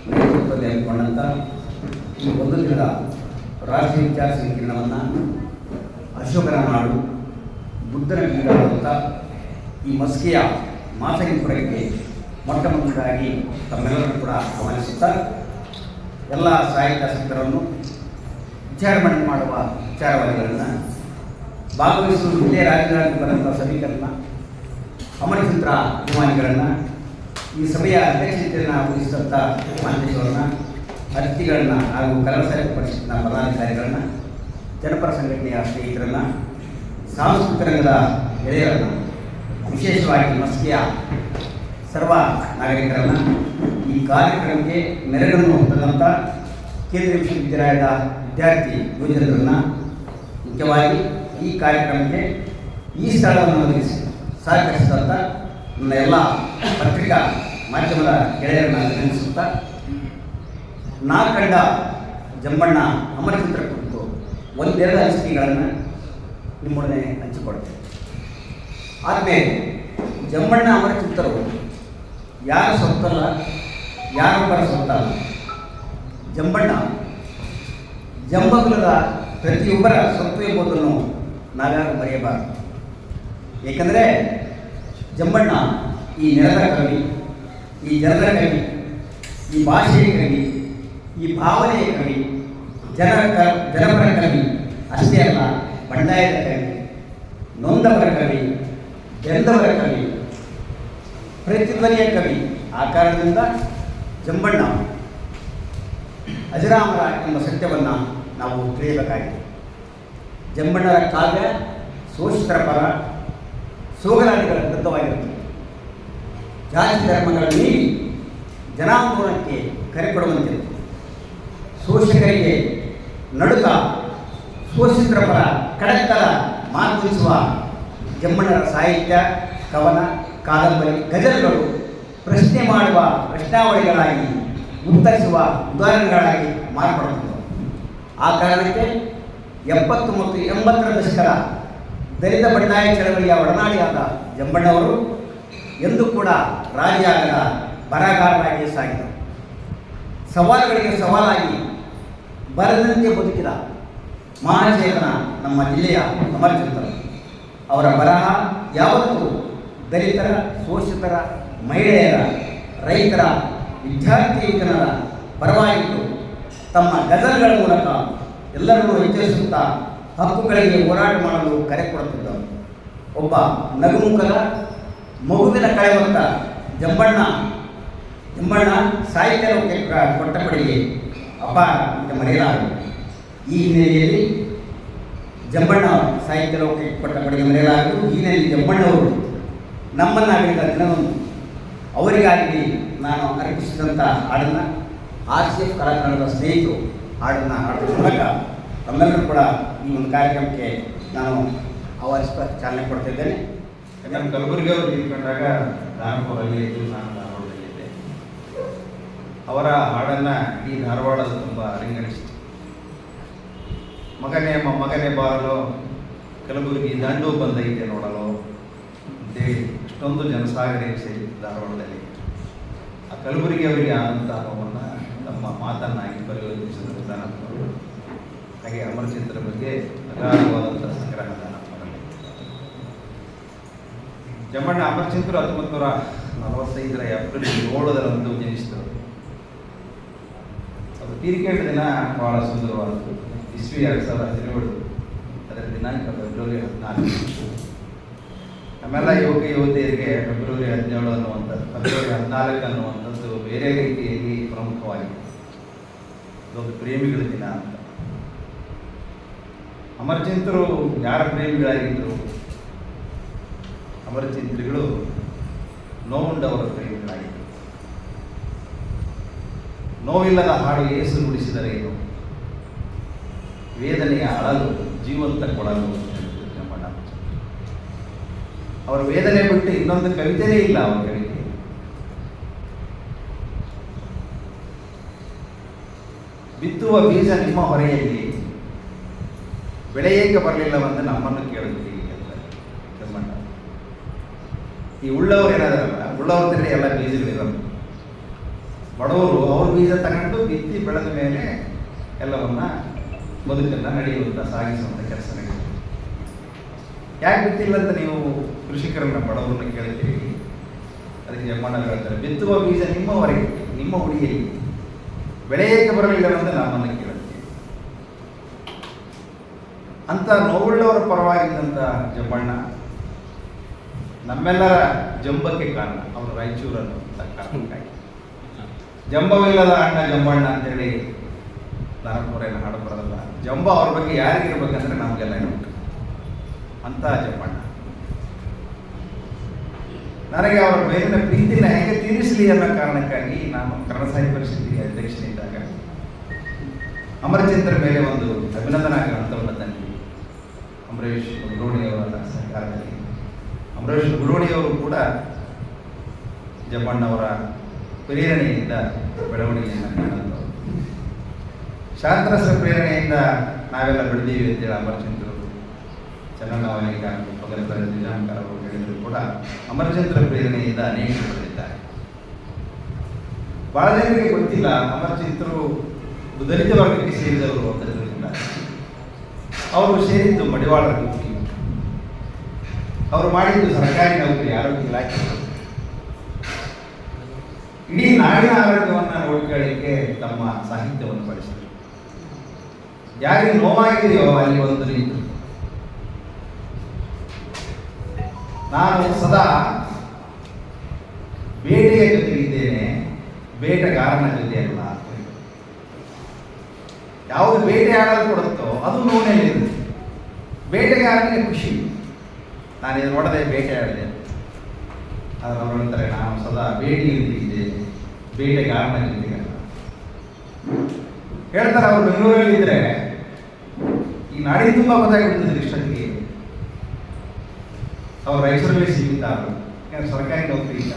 ನೇತೃತ್ವದಲ್ಲಿ ಹಮ್ಮಿಕೊಂಡಂಥ ಈ ಒಂದು ದಿನದ ರಾಷ್ಟ್ರೀಯ ವಿಚಾರ ಸಂಕಿರಣವನ್ನು ಅಶೋಕರ ನಾಡು ಬುದ್ಧನ ಬೀಡಾದಂಥ ಈ ಮಸ್ಕಿಯ ಮಾಸಗಿಪುರಕ್ಕೆ ಮೊಟ್ಟ ಮೊದಲಾಗಿ ತಮ್ಮೆಲ್ಲರನ್ನು ಕೂಡ ಆಹ್ವಾನಿಸುತ್ತಾ ಎಲ್ಲ ಸಾಹಿತ್ಯಾಸಕ್ತರನ್ನು ವಿಚಾರ ಮಂಡನೆ ಮಾಡುವ ವಿಚಾರವಾದಿಗಳನ್ನು ಭಾಗವಹಿಸುವ ಜಿಲ್ಲೆಯ ರಾಜ್ಯಗಳಲ್ಲಿ ಬರುವಂಥ ಸಭಿಕರನ್ನು ಅಮರಚಿತ್ರ ಅಭಿಮಾನಿಗಳನ್ನು ಈ ಸಭೆಯ ಅಧ್ಯಕ್ಷತೆಯನ್ನು ವಹಿಸಿದಂಥ ಮಾಂತೇಶ್ವರನ್ನ ಅತಿಥಿಗಳನ್ನು ಹಾಗೂ ಕನ್ನಡ ಸಾಹಿತ್ಯ ಪರಿಷತ್ನ ಪದಾಧಿಕಾರಿಗಳನ್ನು ಜನಪರ ಸಂಘಟನೆಯ ಸ್ನೇಹಿತರನ್ನು ಸಾಂಸ್ಕೃತಿಕ ರಂಗದ ಗೆಳೆಯರನ್ನು ವಿಶೇಷವಾಗಿ ಮಸ್ಕಿಯ ಸರ್ವ ನಾಗರಿಕರನ್ನು ಈ ಕಾರ್ಯಕ್ರಮಕ್ಕೆ ಮೆರಗನ್ನು ತಂದಂಥ ಕೇಂದ್ರೀಯ ವಿಶ್ವವಿದ್ಯಾಲಯದ ವಿದ್ಯಾರ್ಥಿ ಯುವಜನರನ್ನು ಮುಖ್ಯವಾಗಿ ಈ ಕಾರ್ಯಕ್ರಮಕ್ಕೆ ಈ ಸ್ಥಳವನ್ನು ಒದಗಿಸಿ ಸಹಕರಿಸಿದಂಥ ನನ್ನ ಎಲ್ಲ ಪತ್ರಿಕಾ ಮಾಧ್ಯಮದ ಗೆಳೆಯರನ್ನು ಅಭಿನಂದಿಸುತ್ತಾ ನಾ ಕಂಡ ಜಂಬಣ್ಣ ಅಮರಚಿತ್ರ ಕುರಿತು ಒಂದೆರಡು ಅನಿಸಿಕೆಗಳನ್ನು ನಿಮ್ಮೊಡನೆ ಹಂಚಿಕೊಡ್ತೇನೆ. ಆದಮೇಲೆ ಜಂಬಣ್ಣ ಅಮರಚಿತ್ರರು ಯಾರ ಸೊತ್ತಲ್ಲ, ಯಾರೊಬ್ಬರ ಸೊತ್ತಲ್ಲ. ಜಂಬಣ್ಣ ಜಂಬಗುಲದ ಪ್ರತಿಯೊಬ್ಬರ ಸೊತ್ತು ಎಂಬುದನ್ನು ನಾವ್ಯಾರು ಮರೆಯಬಾರದು. ಏಕೆಂದರೆ ಜಂಬಣ್ಣ ಈ ನೆಲದ ಕವಿ, ಈ ಜನರ ಕವಿ, ಈ ಭಾಷೆಯ ಕವಿ, ಈ ಭಾವನೆಯ ಕವಿ, ಜನಪರ ಕವಿ ಅಷ್ಟೇ ಅಲ್ಲ, ಬಂಡಾಯದ ಕವಿ, ನೊಂದವರ ಕವಿ, ಬೆಂದವರ ಕವಿ, ಪ್ರತಿಧ್ವನಿಯ ಕವಿ. ಆ ಕಾರಣದಿಂದ ಜಂಬಣ್ಣ ಅಜರಾಮರ ಎಂಬ ಸತ್ಯವನ್ನು ನಾವು ತಿಳಿಯಬೇಕಾಗಿದೆ. ಜಂಬಣ್ಣರ ಕಾವ್ಯ ಶೋಷಿತರ ಪರ, ಸೋಗಲಾಡಿಗಳ ವಿರುದ್ಧವಾಗಿರುತ್ತದೆ. ಜಾತಿ ಧರ್ಮಗಳ ಮೀರಿ ಜನಾಂದೋಲನಕ್ಕೆ ಕರೆ ಕೊಡುವಂತಿದೆ. ಶೋಷಕರಿಗೆ ನಡುಕ, ಶೋಷಿತರ ಪರ ಕಡಕಲ ಮಾರ್ಗಿಸುವ ಜಂಬಣ್ಣರ ಸಾಹಿತ್ಯ, ಕವನ, ಕಾದಂಬರಿ, ಗಜಲ್ಗಳು ಪ್ರಶ್ನೆ ಮಾಡುವ ಪ್ರಶ್ನಾವಳಿಗಳಾಗಿ, ಉತ್ತರಿಸುವ ಉದಾಹರಣೆಗಳಾಗಿ ಮಾರ್ಪಡುತ್ತವೆ. ಆ ಕಾರಣಕ್ಕೆ 70 ಮತ್ತು 80ರ ದಶಕದ ದಲಿತ ಬಂಡಾಯ ಚಳವಳಿಯ ಒಡನಾಡಿಯಾದ ಜಂಬಣ್ಣವರು ಎಂದೂ ಕೂಡ ರಾಜಿಯಾಗದ ಬರಹಗಾರರಾಗಿ ಸಾಗಿದರು. ಸವಾಲುಗಳಿಗೆ ಸವಾಲಾಗಿ ಬರದಂತೆ ಬದುಕಿದ ಮಹಾಚೇತನ ನಮ್ಮ ಜಿಲ್ಲೆಯ ಅಮರಚಿತ್ರ. ಅವರ ಬರಹ ಯಾವತ್ತೂ ದಲಿತರ, ಶೋಷಿತರ, ಮಹಿಳೆಯರ, ರೈತರ, ವಿದ್ಯಾರ್ಥಿ ಜನರ ಪರವಾಗಿದ್ದು ತಮ್ಮ ಗಜಲ್ಗಳ ಮೂಲಕ ಎಲ್ಲರನ್ನೂ ಎಚ್ಚರಿಸುತ್ತಾ ಹಕ್ಕುಗಳಿಗೆ ಹೋರಾಟ ಮಾಡಲು ಕರೆ ಕೊಡುತ್ತಿದ್ದರು. ಒಬ್ಬ ನಗುಮುಖದ ಮಗುವಿನ ಕಳೆವಂತ ಜಂಬಣ್ಣ ಸಾಹಿತ್ಯ ಲೋಕಕ್ಕೆ ಕೊಟ್ಟ ಕೊಡುಗೆ ಅಪಾರ ಅಂತ ಮರೆಯಲಾಗದು. ಈ ಹಿನ್ನೆಲೆಯಲ್ಲಿ ಜಂಬಣ್ಣ ಸಾಹಿತ್ಯ ಲೋಕಕ್ಕೆ ಕೊಟ್ಟ ಕೊಡುಗೆ ಮರೆಯಲಾಗದು. ಈ ಹಿನ್ನೆಲೆಯಲ್ಲಿ ಜಂಬಣ್ಣವರು ನಮ್ಮನ್ನಾಗಲಿದ ದಿನವನ್ನು ಅವರಿಗಾಗಿ ನಾನು ಅರ್ಪಿಸಿದಂಥ ಹಾಡನ್ನು RCF ಕಲಾಕರಣದ ಸ್ನೇಹಿತರು ಹಾಡನ್ನು ಹಾಡುವ ಮೂಲಕ ತಮ್ಮೆಲ್ಲರೂ ಕೂಡ ಈ ಒಂದು ಕಾರ್ಯಕ್ರಮಕ್ಕೆ ನಾನು ಆಹ್ವಾನಿಸುತ್ತಾ ಚಾಲನೆ ಕೊಡ್ತಿದ್ದೇನೆ. ಯಾಕಂದ್ರೆ ಕಲಬುರಗಿ ಅವರು ತೀರ್ಕೊಂಡಾಗ ಧಾರವಾಡದಲ್ಲಿ ಇದ್ದು, ನಾನು ಧಾರವಾಡದಲ್ಲಿದ್ದೆ. ಅವರ ಹಾಡನ್ನು ಈ ಧಾರವಾಡದ ತುಂಬ ರಿಂಗಣಿಸಿತು. ಮಗನೇ ಬಾರಲು ಕಲಬುರಗಿ ದಂಡು ಬಂದೈತೆ ನೋಡಲು ಅಂತೇಳಿ ಅಷ್ಟೊಂದು ಜನಸಾಗರ ಸೇರಿ ಧಾರವಾಡದಲ್ಲಿ ಆ ಕಲಬುರಗಿ ಅವರಿಗೆ ಆದಂಥ ಅನುಭವವನ್ನು ತಮ್ಮ ಮಾತನ್ನಾಗಿ ಪರಿವರ್ತಿಸಿದ ವಿಧಾನವರು. ಹಾಗೆ ಅಮರಚಿತ್ರ ಬಗ್ಗೆ ಅಗಾಧವಾದಂಥ ಸಂಗ್ರಹದ ಮಾಡಲಿ. ಜಂಬಣ್ಣ ಅಮರಚಿತ್ರ 1945ರ ಏಪ್ರಿಲ್ 7ರಂದು ಜನಿಸಿದರು. ಅದು ತೀರಿಕೆಯ ದಿನ ಬಹಳ ಸುಂದರವಾದದ್ದು. ಇಸ್ವಿ 2017. ಅದರ ದಿನಾಂಕ ಫೆಬ್ರವರಿ 14. ಆಮೇಲೆ ಯುವತಿಯರಿಗೆ ಫೆಬ್ರವರಿ 17 ಅನ್ನುವಂಥದ್ದು, ಫೆಬ್ರವರಿ 14 ಅನ್ನುವಂಥದ್ದು ಬೇರೆ ರೀತಿಯಲ್ಲಿ ಪ್ರಮುಖವಾಗಿದೆ. ಇದೊಂದು ಪ್ರೇಮಿಗಳ ದಿನ ಅಂತ. ಅಮರಚಿಂತರು ಯಾರ ಪ್ರೇಮಿಗಳಾಗಿದ್ದರು? ಅಮರಚಿಂತ್ರಿಗಳು ನೋವುಂಡವರ ಪ್ರೇಮಿಗಳಾಗಿದ್ದರು. ನೋವಿಲ್ಲದ ಹಾಡು ಏಸು ನುಡಿಸಿದರೇನು, ವೇದನೆಯ ಅಳಲು ಜೀವಂತ ಕೊಡಲು. ಜಂಬಣ್ಣ ಅವರ ವೇದನೆ ಬಿಟ್ಟು ಇನ್ನೊಂದು ಕವಿತೆನೇ ಇಲ್ಲ. ಅವರ ಕವಿತೆ ಬಿತ್ತುವ ಬೀಜ ನಿಮ್ಮ ಹೊರೆಯಲ್ಲಿ ಬೆಳೆಯೇಕೆ ಬರಲಿಲ್ಲವೆಂದು ನಮ್ಮನ್ನು ಕೇಳುತ್ತೀವಿ ಅಂತ ಜಂಬಣ್ಣ. ಈ ಉಳ್ಳವರು ಏನಾದ್ರಲ್ಲ, ಉಳ್ಳವ್ರ ಎಲ್ಲ ಬೀಜಗಳಿರಲ್ಲ. ಬಡವರು ಅವ್ರ ಬೀಜ ತಗೊಂಡು ಬಿತ್ತಿ ಬೆಳೆದ ಮೇಲೆ ಎಲ್ಲವನ್ನ ಬದುಕನ್ನು ನಡೆಯುವಂಥ ಸಾಗಿಸುವಂಥ ಕೆಲಸ ನಡೆಯುತ್ತೆ. ಯಾಕೆ ಬಿತ್ತಿಲ್ಲ ಅಂತ ನೀವು ಕೃಷಿಕರನ್ನ ಬಡವರನ್ನ ಕೇಳ್ತೀರಿ. ಅದಕ್ಕೆ ಜಮ್ಮಣ್ಣರು ಹೇಳ್ತಾರೆ, ಬಿತ್ತುವ ಬೀಜ ನಿಮ್ಮವರೆಗೆ, ನಿಮ್ಮ ಉಡಿಯಲ್ಲಿ ಬೆಳೆಯಕ್ಕೆ ಬರಲಿಲ್ಲ ಅಂತ ನಮ್ಮನ್ನು ಕೇಳುತ್ತೀವಿ ಅಂತ ನೋವುಳ್ಳವರ ಪರವಾಗಿದ್ದಂಥ ಜಮ್ಮಣ್ಣ ನಮ್ಮೆಲ್ಲರ ಜಂಬಕ್ಕೆ ಕಾರಣ. ಅವರು ರಾಯಚೂರನ್ನು ಕಾರಣಕ್ಕಾಗಿ ಜಂಬವಿಲ್ಲದ ಅಣ್ಣ ಜಂಬಣ್ಣ ಅಂತೇಳಿ ನಾಲ್ಕೂರೇನು ಹಾಡು ಬರೋದಲ್ಲ. ಜಂಬ ಅವ್ರ ಬಗ್ಗೆ ಯಾರಿಗಿರ್ಬೇಕಂದ್ರೆ ನಮಗೆಲ್ಲ ಇರಬೇಕು ಅಂತ ಜಂಬಣ್ಣ. ನನಗೆ ಅವರ ಮೇಲಿನ ಪ್ರೀತಿನ ಹೇಗೆ ತೀರಿಸಲಿ ಅನ್ನೋ ಕಾರಣಕ್ಕಾಗಿ ನಾನು ಕನ್ನಡ ಸಾಹಿತ್ಯ ಪರಿಷತ್ತಿಗೆ ಅಧ್ಯಕ್ಷನಿದ್ದಾಗ ಅಮರಚಂದ್ರ ಮೇಲೆ ಒಂದು ಅಭಿನಂದನಾ ಗ್ರಂಥವನ್ನು ತಂದಿದ್ವಿ. ಅಂಬರೀಷ್ ಗುಡೋಣಿಯವರ ಸಹಕಾರದಲ್ಲಿ. ಅಂಬರೀಷ್ ಗುಡೋಣಿಯವರು ಕೂಡ ಜಮ್ಮಣ್ಣವರ ಪ್ರೇರಣೆಯಿಂದ ಬೆಳವಣಿಗೆಯನ್ನು ಕಾಣುತ್ತವರು. ಶಾಂತರಸ ಪ್ರೇರಣೆಯಿಂದ ನಾವೆಲ್ಲ ಬೆಳೆದೀವಿ ಅಂತೇಳಿ ಅಮರಚಂದ್ರರು, ಚನ್ನಣ್ಣವನಿಗ, ಪಗಲಪರ ನಿಜಾಂಕರ್ ಅವರು ಹೇಳಿದ್ರು ಕೂಡ ಅಮರಚಂದ್ರ ಪ್ರೇರಣೆಯಿಂದ ಅನೇಕರು ಬೆಳೆದಿದ್ದಾರೆ. ಬಹಳ ಜನರಿಗೆ ಗೊತ್ತಿಲ್ಲ, ಅಮರಚಂದ್ರರು ದಲಿತ ವರ್ಗಕ್ಕೆ ಸೇರಿದವರು ಅಂತದ್ರಿಂದ ಅವರು ಸೇರಿದ್ದು ಮಡಿವಾಳರ ನೌಕರಿ, ಅವರು ಮಾಡಿದ್ದು ಸರ್ಕಾರಿ ನೌಕರಿ, ಆರೋಗ್ಯ ಇಲಾಖೆ. ಇಡೀ ನಾಡಿನ ಆರೋಗ್ಯವನ್ನು ನೋಡಿಕೊಳ್ಳಿಕ್ಕೆ ತಮ್ಮ ಸಾಹಿತ್ಯವನ್ನು ಬಳಸಿದರು. ಯಾರಿಗೆ ನೋವಾಗಿದೆಯೋ ಅಲ್ಲಿ ಒಂದು ರೀತಿ. ನಾನು ಸದಾ ಬೇಟೆಯ ಜೊತೆಗಿದ್ದೇನೆ, ಬೇಟೆಗಾರನ ಜೊತೆ ಅಲ್ಲ. ಯಾವುದು ಬೇಟೆ ಆಡಲು ಕೊಡುತ್ತೋ ಅದು ನೋವಿನಲ್ಲಿರುತ್ತೆ. ಬೇಟೆಗಾರನಿಗೆ ಖುಷಿ, ನಾನು ಇದು ನೋಡದೆ ಬೇಟೆ ಆಡಿದೆ. ಆದರೆ ಅವರು ಹೇಳ್ತಾರೆ, ನಾನು ಸದಾ ಬೇಟೆಯೊಂದಿಗಿದ್ದೇನೆ, ಬೇಟೆಗಾರನ ಜೊತೆಗೆ ಅಲ್ಲ. ಹೇಳ್ತಾರೆ, ಅವರು ಬೆಂಗಳೂರಲ್ಲಿದ್ದರೆ ಈ ನಾಡಿನ ತುಂಬ ಗೊತ್ತಾಗಿಬಿಡ್ತದೆ ಇಷ್ಟೊತ್ತಿಗೆ. ಅವ್ರು ರಾಯಚೂರಲ್ಲಿ ಸೀಮಿತ ಆದರು, ಯಾಕಂದ್ರೆ ಸರ್ಕಾರಿ ನೌಕರಿ ಇಲ್ಲ.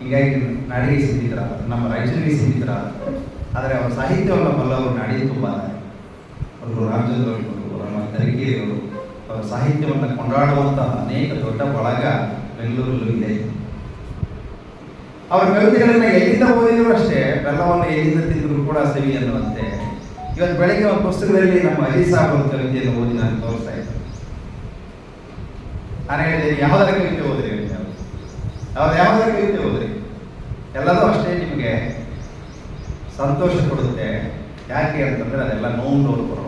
ಹೀಗಾಗಿ ನಾಡಿಗೆ ಸೀಮಿತರ, ನಮ್ಮ ರಾಯಚೂರಿಗೆ ಸೀಮಿತರ. ಆದರೆ ಅವರ ಸಾಹಿತ್ಯವನ್ನು ಬಲ್ಲವರು ನಾಡಿಗೆ ತುಂಬ ಅವರು ರಾಮಚಂದ್ರವರು, ನಮ್ಮ ತರೀಕೆರೆಯವರು, ಅವರ ಸಾಹಿತ್ಯವನ್ನು ಕೊಂಡಾಡುವಂಥ ಅನೇಕ ದೊಡ್ಡ ಬಳಗ ಬೆಂಗಳೂರಲ್ಲೂ ಇದೆ. ಅವರ ಕವಿತೆಗಳನ್ನ ಎಲ್ಲಿಂದ ಓದಿದ್ರು ಅಷ್ಟೇ, ಬೆಲ್ಲವನ್ನು ಎಲ್ಲಿಂದ ತಿಂದರೂ ಕೂಡ ಸವಿ ಅನ್ನುವಂತೆ. ಇವತ್ತು ಬೆಳಗ್ಗೆ ಒಂದು ಪುಸ್ತಕದಲ್ಲಿ ನಮ್ಮ ಅಜೀಜ್ ಸಾಬ್ ಒಂದು ಕವಿತೆಯನ್ನು ಓದಿ ನಾನು ತೋರಿಸ್ತಾ ಇದ್ದೆ. ನಾನು ಹೇಳಿದೆ, ಯಾವುದರ ಕವಿತೆ ಓದ್ರಿ? ಯಾವುದರ ಕವಿತೆ ಓದ್ರಿ? ಎಲ್ಲದೂ ಅಷ್ಟೇ ನಿಮಗೆ ಸಂತೋಷ ಕೊಡುತ್ತೆ. ಯಾಕೆ ಅಂತಂದ್ರೆ ಅದೆಲ್ಲ ನೋವು ಪರವಾಗಿ